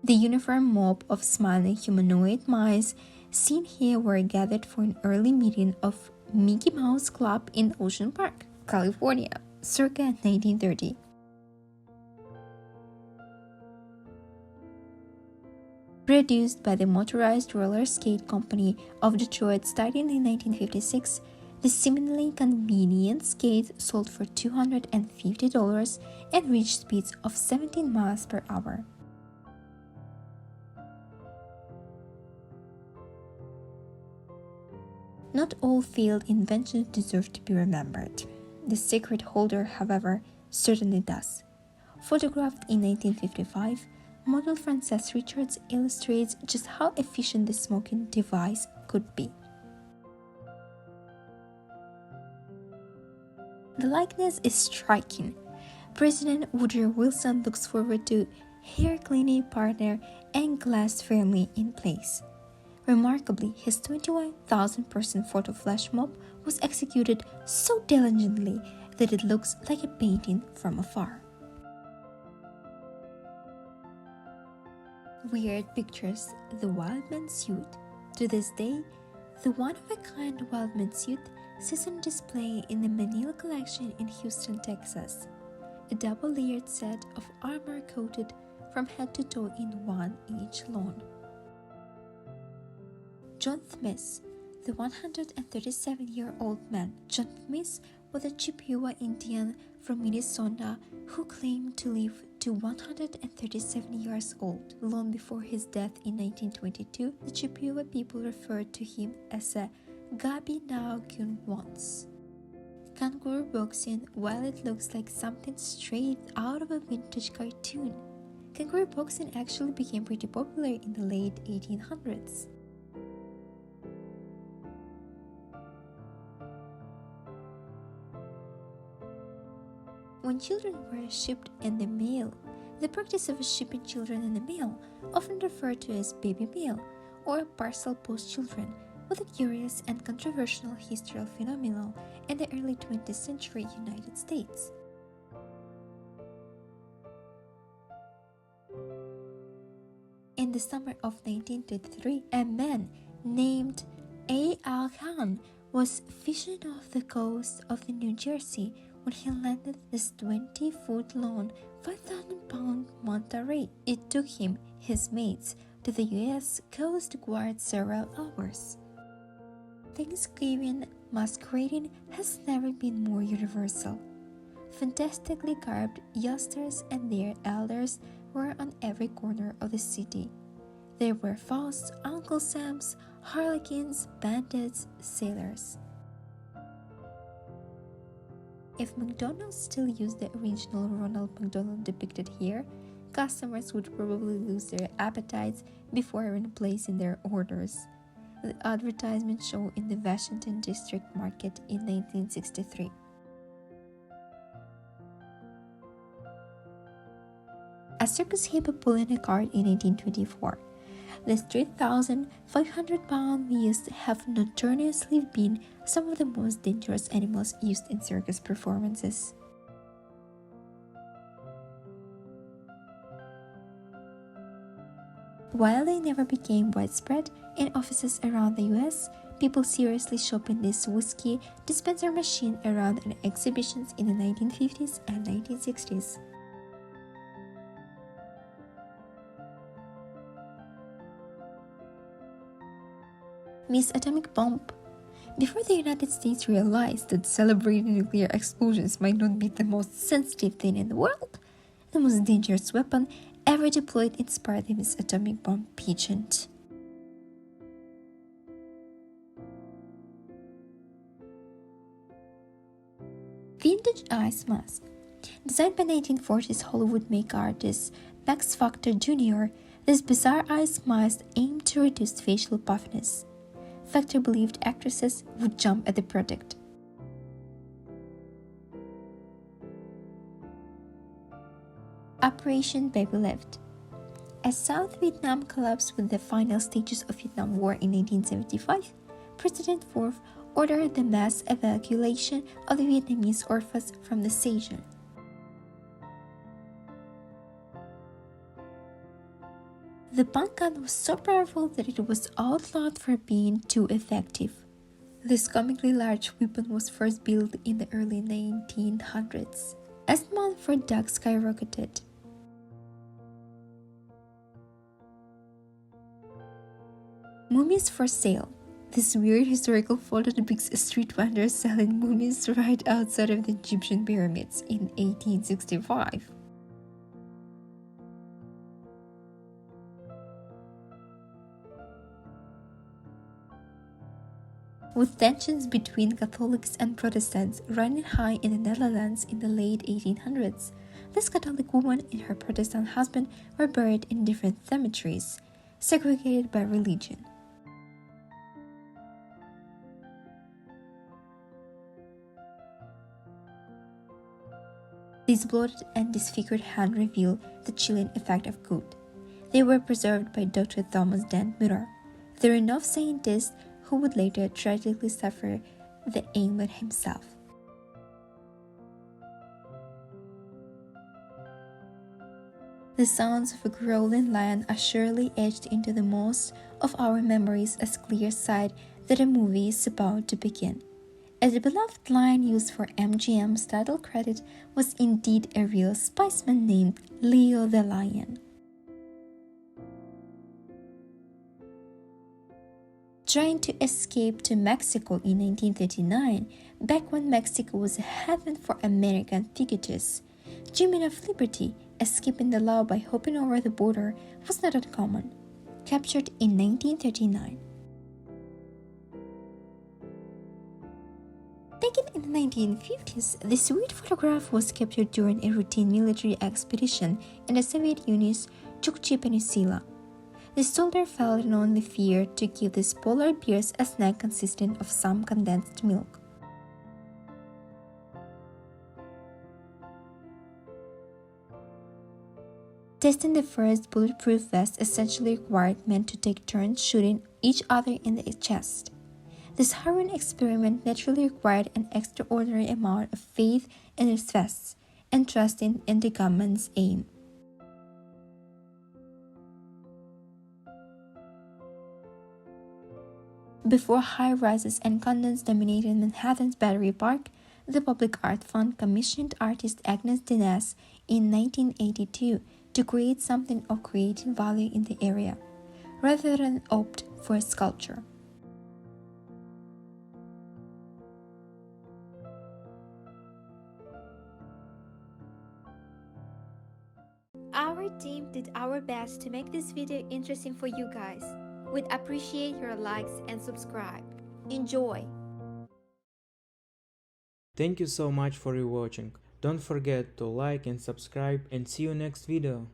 The uniform mob of smiling humanoid mice seen here were gathered for an early meeting of Mickey Mouse Club in Ocean Park, California, circa 1930. Produced by the Motorized Roller Skate Company of Detroit starting in 1956, the seemingly convenient skate sold for $250 and reached speeds of 17 miles per hour. Not all failed inventions deserve to be remembered. The secret holder, however, certainly does. Photographed in 1955, model Frances Richards illustrates just how efficient the smoking device could be. The likeness is striking. President Woodrow Wilson looks forward to hair cleaning partner and glass family in place. Remarkably, his 21,000-person photo flash mob was executed so diligently that it looks like a painting from afar. Weird Pictures, The Wildman Suit. To this day, the one-of-a-kind Wildman suit sits on display in the Manila Collection in Houston, Texas. A double-layered set of armor coated from head to toe in 1-inch long. John Smith, the 137-year-old man. John Smith was a Chippewa Indian from Minnesota who claimed to live to 137 years old. Long before his death in 1922, the Chippewa people referred to him as a Gabi Now Gun once. Kangaroo boxing, while it looks like something straight out of a vintage cartoon, kangaroo boxing actually became pretty popular in the late 1800s. When children were shipped in the mail, the practice of shipping children in the mail, often referred to as baby mail or parcel post children, was a curious and controversial historical phenomenon in the early 20th century United States. In the summer of 1923, a man named A. Al Khan was fishing off the coast of New Jersey when he landed this 20-foot-long, 5,000-pound manta ray. It took him, his mates, to the U.S. Coast Guard several hours. Thanksgiving masquerading has never been more universal. Fantastically garbed youngsters and their elders were on every corner of the city. There were Fausts, Uncle Sams, harlequins, bandits, sailors. If McDonald's still used the original Ronald McDonald depicted here, customers would probably lose their appetites before even placing their orders. The advertisement showed in the Washington District Market in 1963. A circus hippo pulling a cart in 1824. These 3,500-pound beasts have notoriously been some of the most dangerous animals used in circus performances. While they never became widespread in offices around the US, people seriously shopping this whiskey dispenser machine around in exhibitions in the 1950s and 1960s. Miss Atomic Bomb. Before the United States realized that celebrating nuclear explosions might not be the most sensitive thing in the world, the most dangerous weapon ever deployed inspired the Miss Atomic Bomb pageant. Vintage Ice Mask. Designed by 1940s Hollywood makeup artist Max Factor Jr., this bizarre ice mask aimed to reduce facial puffiness. Factor believed actresses would jump at the product. Operation Baby Lift. As South Vietnam collapsed with the final stages of Vietnam War in 1975, President Ford ordered the mass evacuation of the Vietnamese orphans from the Saigon. The punk gun was so powerful that it was outlawed for being too effective. This comically large weapon was first built in the early 1900s. As demand for dogs skyrocketed, mummies for sale. This weird historical photo depicts street vendors selling mummies right outside of the Egyptian pyramids in 1865. With tensions between Catholics and Protestants running high in the Netherlands in the late 1800s, this Catholic woman and her Protestant husband were buried in different cemeteries, segregated by religion. This bloated and disfigured hand reveal the chilling effect of good. They were preserved by Dr. Thomas Dent Muller, the renowned scientist who would later tragically suffer the ailment himself. The sounds of a growling lion are surely etched into the most of our memories as clear sight that a movie is about to begin. As the beloved line used for MGM's title credit was indeed a real spiceman named Leo the Lion. Trying to escape to Mexico in 1939, back when Mexico was a heaven for American fugitives, dreaming of liberty, escaping the law by hopping over the border was not uncommon. Captured in 1939. Taken in the 1950s, the Soviet photograph was captured during a routine military expedition in the Soviet Union's Chukchi Peninsula. The soldier felt and only feared to give these polar bears a snack consisting of some condensed milk. Testing the first bulletproof vest essentially required men to take turns shooting each other in the chest. This harrowing experiment naturally required an extraordinary amount of faith in its vests and trusting in the gunman's aim. Before high-rises and condos dominated Manhattan's Battery Park, the Public Art Fund commissioned artist Agnes Denes in 1982 to create something of creative value in the area, rather than opt for a sculpture. Our team did our best to make this video interesting for you guys. We'd appreciate your likes and subscribe. Enjoy! Thank you so much for watching. Don't forget to like and subscribe and see you next video.